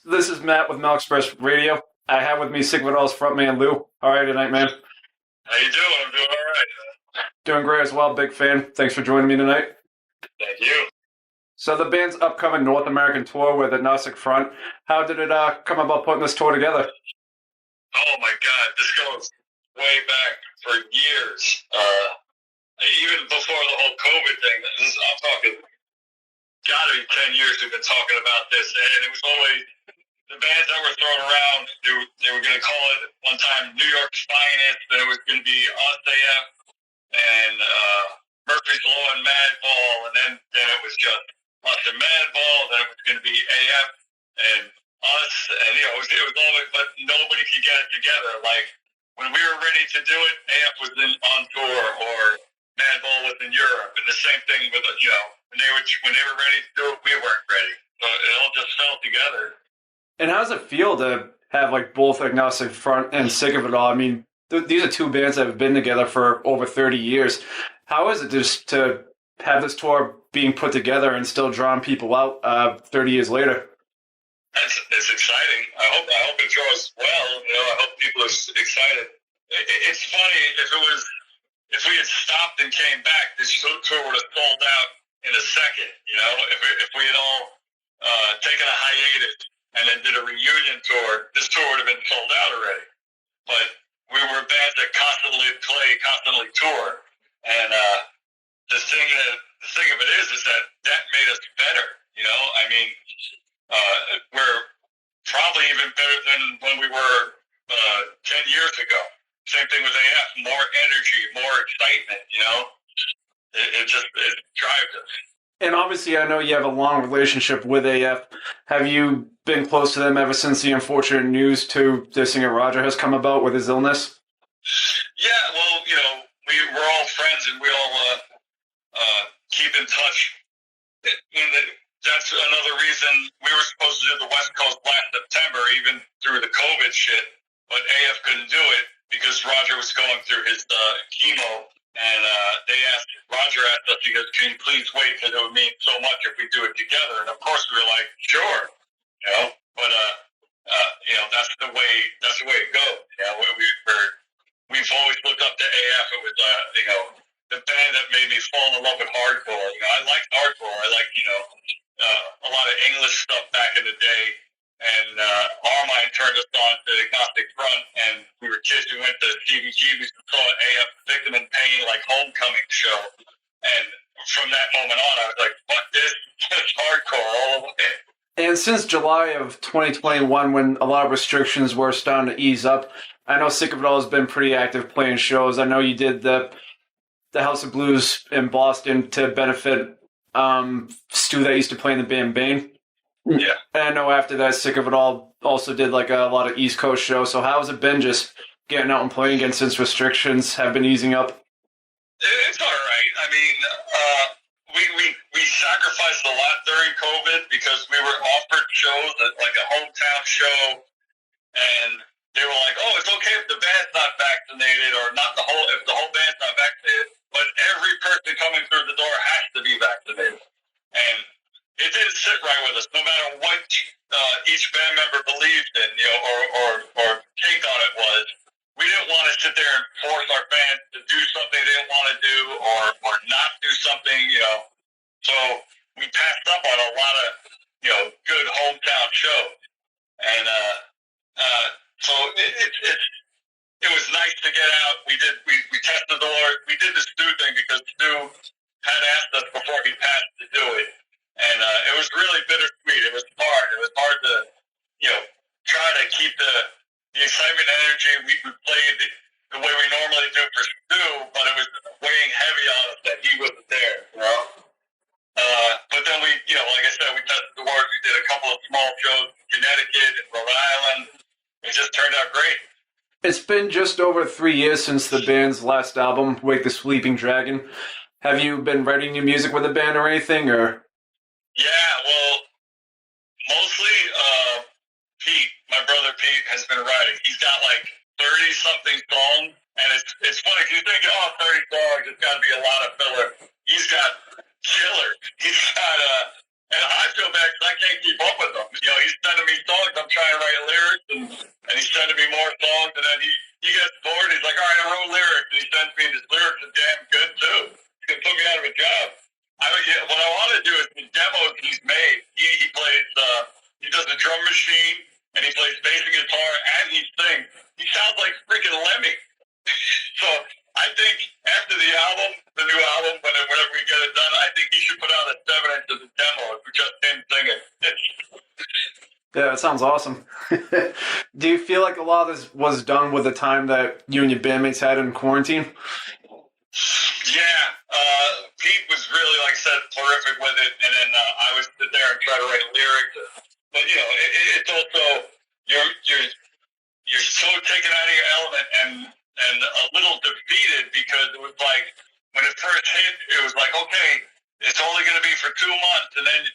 This is Matt with Mel Express Radio. I have with me Sigvidal's frontman Lou. All right tonight, man. How you doing? I'm doing all right. Doing great as well. Big fan. Thanks for joining me tonight. Thank you. So the band's upcoming North American tour with AGNOSTIC FRONT. How did it come about putting this tour together? Oh my God, this goes way back for years. Even before the whole COVID thing. I'm talking, gotta be 10 years we've been talking about this, and it was always the bands that were thrown around. They were going to call it one time New York's Finest, then it was going to be Us AF and Murphy's Law and Madball, and then it was just Us and Madball, then it was going to be AF and Us, and it was all, but nobody could get it together. Like when we were ready to do it, AF was on tour, or Madball was in Europe, and the same thing with when they were ready to do it, we weren't ready. So it all just fell together. And how does it feel to have like both AGNOSTIC FRONT and Sick of It All? I mean, these are two bands that have been together for over 30 years. How is it just to have this tour being put together and still drawing people out 30 years later? It's exciting. I hope it draws well. I hope people are excited. It's funny, if we had stopped and came back, this tour would have sold out in a second. If we had all taken a hiatus and then did a reunion tour, this tour would have been sold out already. But we were bands that constantly play, constantly tour, and the thing of it is that made us better. I mean, we're probably even better than when we were 10 years ago. Same thing with AF, more energy, more excitement, it drives us. And obviously, I know you have a long relationship with AF. Have you been close to them ever since the unfortunate news to their singer Roger has come about with his illness? Yeah, well, we're all friends and we all keep in touch. That's another reason we were supposed to do the West Coast last September, even through the COVID shit, but AF couldn't do it because Roger was going through his chemo, and Roger asked us, he goes, "Can you please wait, because it would mean so much if we do it together." And of course we were like, sure, but that's the way it goes. We've always looked up to AF. It was the band that made me fall in love with hardcore. I liked hardcore. I liked a lot of English stuff back in the day. And Armine turned us on to AGNOSTIC FRONT, and we were kids who went to CBGBs and saw AF Victim in Pain, like Homecoming show. And from that moment on, I was like, fuck this, it's hardcore all the way. And since July of 2021, when a lot of restrictions were starting to ease up, I know Sick of It All has been pretty active playing shows. I know you did the House of Blues in Boston to benefit Stu that used to play in the band Bane. Yeah. And I know after that, Sick of It All also did like a lot of East Coast shows. So how has it been just getting out and playing again since restrictions have been easing up? It's all right. I mean, we sacrificed a lot during COVID because we were offered shows at like a hometown show, and they were like, "Oh, it's okay if the band's not vaccinated, or not if the whole band's not vaccinated, but every person coming through the door has to be vaccinated." And it didn't sit right with us, no matter what each band member believed in, or take on it was. We didn't want to sit there and force our fans to do something they didn't want to do, or not do something, So we passed up on a lot of, good hometown shows, and so it was nice to get out. We tested the Lord. We did the Stu thing because Stu had asked us before he passed to do it. And it was really bittersweet. It was hard. It was hard to, try to keep the excitement and energy. We played the way we normally do for Stu, but it was weighing heavy on us that he wasn't there, But then we, like I said, we tested the waters. We did a couple of small shows in Connecticut and Rhode Island. It just turned out great. It's been just over 3 years since the band's last album, Wake the Sleeping Dragon. Have you been writing new music with the band or anything, or? Yeah, well, mostly Pete, my brother Pete, has been writing. He's got like 30-something songs, and it's funny because you think, 30 songs, it's got to be a lot of filler. He's got killer. He's got and I feel bad because I can't keep up with him. You know, he's sending me songs. I'm trying to write lyrics, and he's sending me more songs. And then he gets bored. He's like, all right, I wrote lyrics. And he sends me his lyrics are damn good too. He's gonna put me out of a job. What I want to do is the demos he's made. He plays. He does the drum machine, and he plays bass and guitar, and he sings. He sounds like freaking Lemmy. So I think after the album, the new album, whenever we get it done, I think he should put out a 7-inch of the demo if we just him singing. Yeah, it sounds awesome. Do you feel like a lot of this was done with the time that you and your bandmates had in quarantine? Yeah, Pete was really, like I said, terrific with it, and then I would sit there and try to write lyrics. But you know, it's also you're so taken out of your element and a little defeated because it was like when it first hit, it was like, okay, it's only going to be for 2 months, and then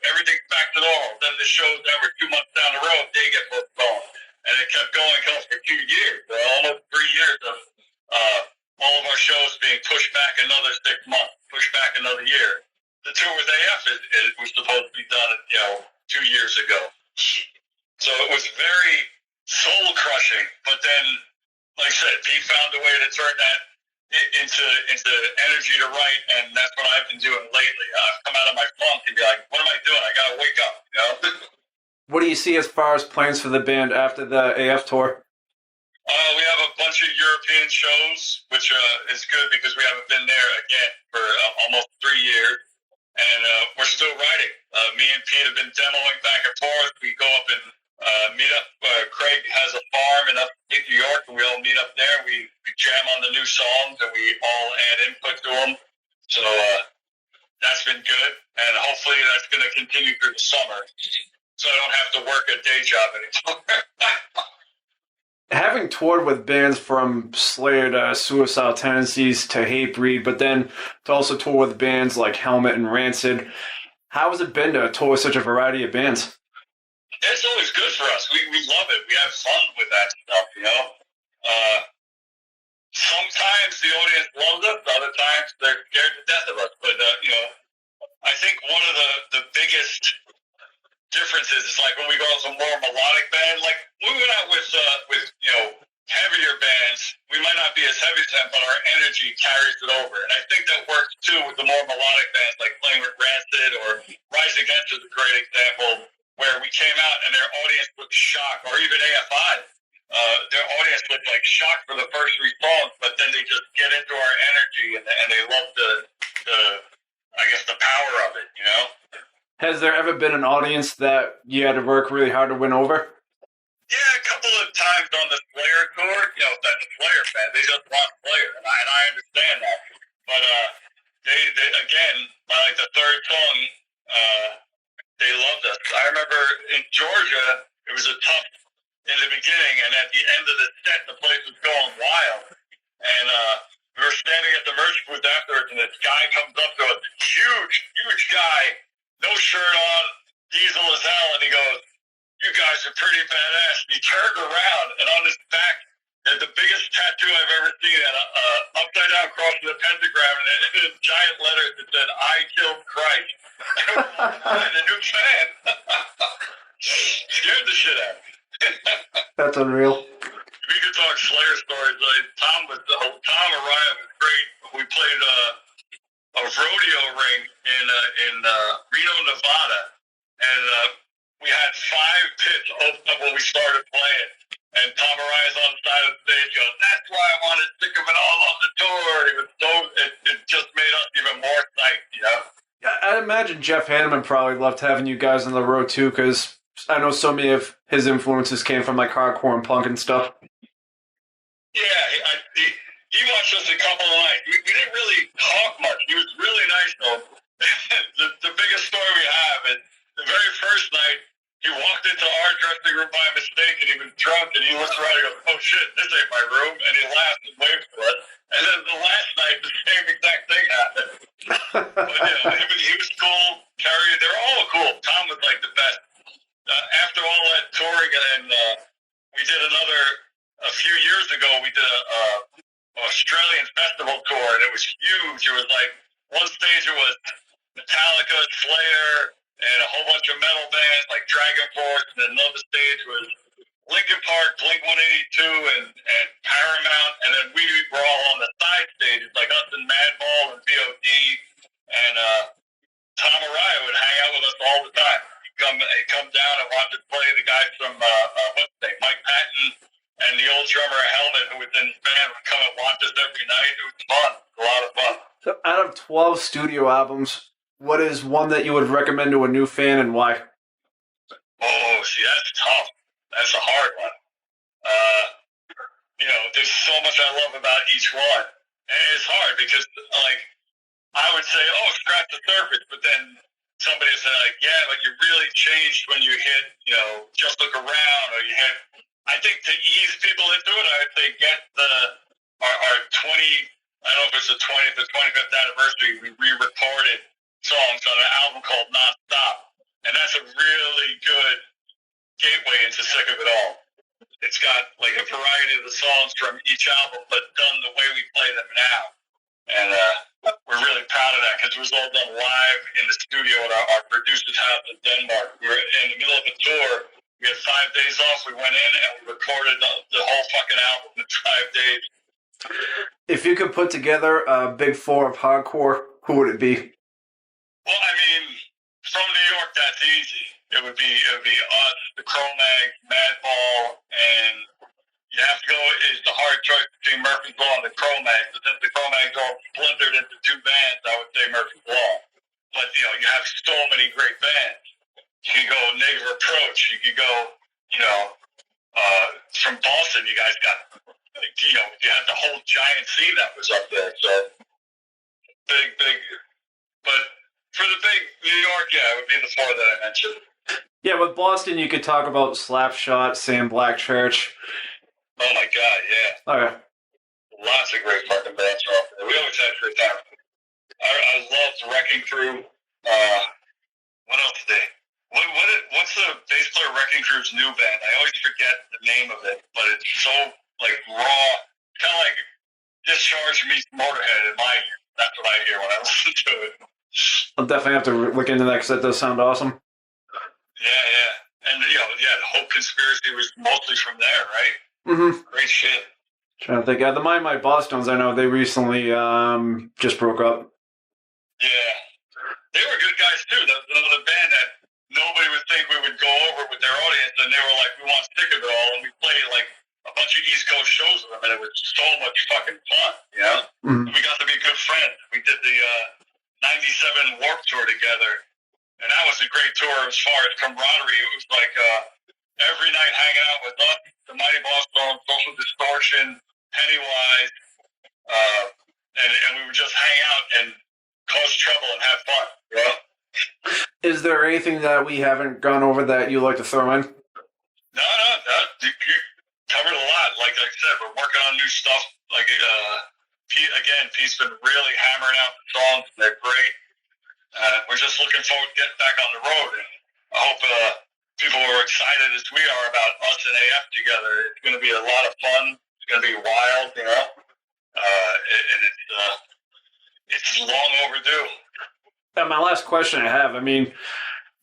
everything's back to normal. Then the shows that were 2 months down the road, they get postponed, and it kept going for 2 years, almost 3 years of all of our shows being pushed back another 6 months, pushed back another year. The tour with AF was supposed to be done, 2 years ago. So it was very soul crushing. But then, like I said, Pete found a way to turn that into energy to write, and that's what I've been doing lately. I've come out of my funk and be like, what am I doing? I gotta wake up, What do you see as far as plans for the band after the AF tour? We have a bunch of European shows, which is good because we haven't been there again for almost 3 years. And we're still writing. Me and Pete have been demoing back and forth. We go up and meet up. Craig has a farm in upstate New York, and we all meet up there. We jam on the new songs, and we all add input to them. So that's been good. And hopefully that's going to continue through the summer, so I don't have to work a day job anymore. Having toured with bands from Slayer to Suicidal Tendencies to Hatebreed, but then to also tour with bands like Helmet and Rancid, how has it been to tour with such a variety of bands? It's always good for us. We love it. We have fun with that stuff, Sometimes the audience loves us, other times they're scared to death of us. But, I think one of the biggest differences is like when we go to a more melodic band, like we went out with heavier bands, we might not be as heavy as them, but our energy carries it over. And I think that works too with the more melodic bands, like playing with Rancid or Rise Against is a great example, where we came out and their audience looked shocked, or even AFI. Their audience looked like shocked for the first 3 songs, but then they just get into our energy and they love the power of it, Has there ever been an audience that you had to work really hard to win over? Yeah, a couple of times on the Slayer tour, that's a Slayer fan. They just want Slayer, and I understand that. But they again, by like the third song, they loved us. I remember in Georgia, it was a tough in the beginning, and at the end of the set, the place was going wild. And we were standing at the merch booth afterwards, and this guy comes up to us, huge guy, no shirt on, diesel as hell, and he goes, "You guys are pretty badass." And he turned around, and on his back, had the biggest tattoo I've ever seen, and upside down cross with a pentagram, and in giant letters it said, "I killed Christ." And a new fan. Scared the shit out of me. That's unreal. We could talk Slayer stories. Tom Araya was great. We played a rodeo ring in Reno, Nevada, and we had 5 pits open up when we started playing. And Tom Araya's on the side of the stage goes, "That's why I wanted to stick them it all on the tour." He was it just made us even more psyched, Yeah, I imagine Jeff Hanneman probably loved having you guys on the road too, because I know so many of his influences came from like hardcore and punk and stuff. Yeah, he watched us a couple of nights. We didn't really talk much. He was really nice, though. The biggest story we have is the very first night, he walked into our dressing room by mistake, and he was drunk, and he looked around and goes, "Oh, shit, this ain't my room," and he laughed and waved to us. And then the last night, the same exact thing happened. But, he was cool. Carrie, they're all cool. Tom was, like, the best. After all that touring, and we did a few years ago, we did a Australian festival tour, and it was huge. It was like, one stage it was Metallica, Slayer, and a whole bunch of metal bands like Dragon Force, and then another stage was Linkin Park, Blink-182, and Paramount, and then we were all on the side stages, like us and Madball and VOD, and Tom Araya would hang out with us all the time. He'd come down and watch us play. The guys from what's his name, Mike Patton, and the old drummer Helmet, who was in his band, would come and watch us every night. It was fun, a lot of fun. So out of 12 studio albums, what is one that you would recommend to a new fan and why? Oh, see, that's tough. That's a hard one. There's so much I love about each one. And it's hard because, like, I would say, oh, scratch the surface, but then somebody would say, like, yeah, but you really changed when you hit, Just Look Around, or you hit. I think to ease people into it, I would say get our 20, I don't know if it's the 20th or 25th anniversary, we re-recorded songs on an album called Non-Stop. And that's a really good gateway into Sick of It All. It's got like a variety of the songs from each album, but done the way we play them now. And we're really proud of that because it was all done live in the studio at our producer's house in Denmark. We were in the middle of a tour. We had 5 days off. We went in and we recorded the whole fucking album in 5 days. If you could put together a big four of hardcore, who would it be? Well, I mean, from New York, that's easy. It would be us, the Cro-Mag, Madball, and you have to go. Is the hard choice between Murphy's Law and the Cro-Mag. But since the Cro-Mag's all splintered into two bands, I would say Murphy's Law. But you have so many great bands. You could go Negative Approach. You could go, from Boston. You guys got, you had the whole giant scene that was up there. So big. But for the big New York, yeah, it would be the four that I mentioned. Yeah, with Boston, you could talk about Slapshot, Sam Black Church. Oh my God, yeah. Okay. Lots of great fucking bands off there. We always had great time. I loved Wrecking Crew. What else did they? What's the bass player Wrecking Crew's new band? I always forget the name of it, but it's so like raw, kind of like Discharge meets Motorhead in my ear. That's what I hear when I listen to it. I'll definitely have to look into that because that does sound awesome. Yeah. And, the whole Conspiracy was mostly from there, right? Mm-hmm. Great shit. Trying to think. The Mind My Bosstones, I know they recently just broke up. Yeah. They were good guys, too. That was another band that nobody would think we would go over with their audience, and they were like, we want Sick of It All, and we played, like, a bunch of East Coast shows with them, and it was so much fucking fun, Mm-hmm. We got to be good friends. We did the 97 Warped Tour together, and that was a great tour as far as camaraderie. It was like every night hanging out with us, the Mighty Bosstones, Social Distortion, Pennywise, and we would just hang out and cause trouble and have fun. Is there anything that we haven't gone over that you like to throw in? No, you covered a lot. Like I said, we're working on new stuff. Like Pete's been really hammering out the songs. They're great. We're just looking forward to getting back on the road. And I hope people are excited as we are about us and AF together. It's going to be a lot of fun. It's going to be wild, and it's long overdue. My last question I have,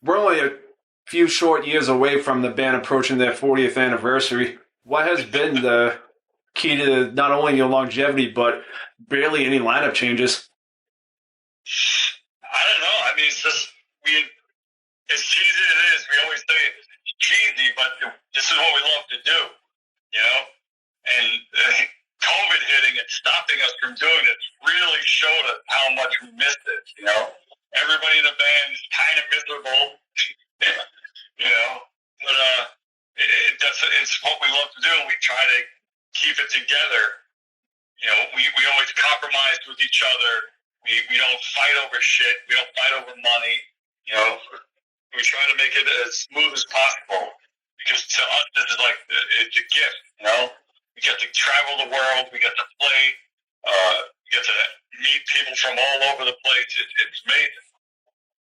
we're only a few short years away from the band approaching their 40th anniversary. What has been the key to not only your longevity, but barely any lineup changes? I don't know. It's just, as cheesy as it is, we always say it's cheesy, but this is what we love to do, And COVID hitting and stopping us from doing it really showed us how much we missed it, Everybody in the band is kind of miserable, But it's what we love to do, and we try to keep it together. We always compromise with each other. We don't fight over shit. We don't fight over money. We try to make it as smooth as possible because to us, this is like it's a gift. We get to travel the world. We get to play. We get to meet people from all over the place. It's amazing.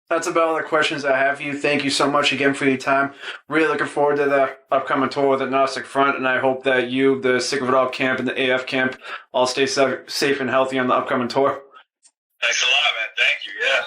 That's about all the questions I have for you. Thank you so much again for your time. Really looking forward to the upcoming tour with Agnostic Front, and I hope that you, the Sick of It All camp, and the AF camp all stay safe and healthy on the upcoming tour. Thanks a lot, man. Thank you. Yeah.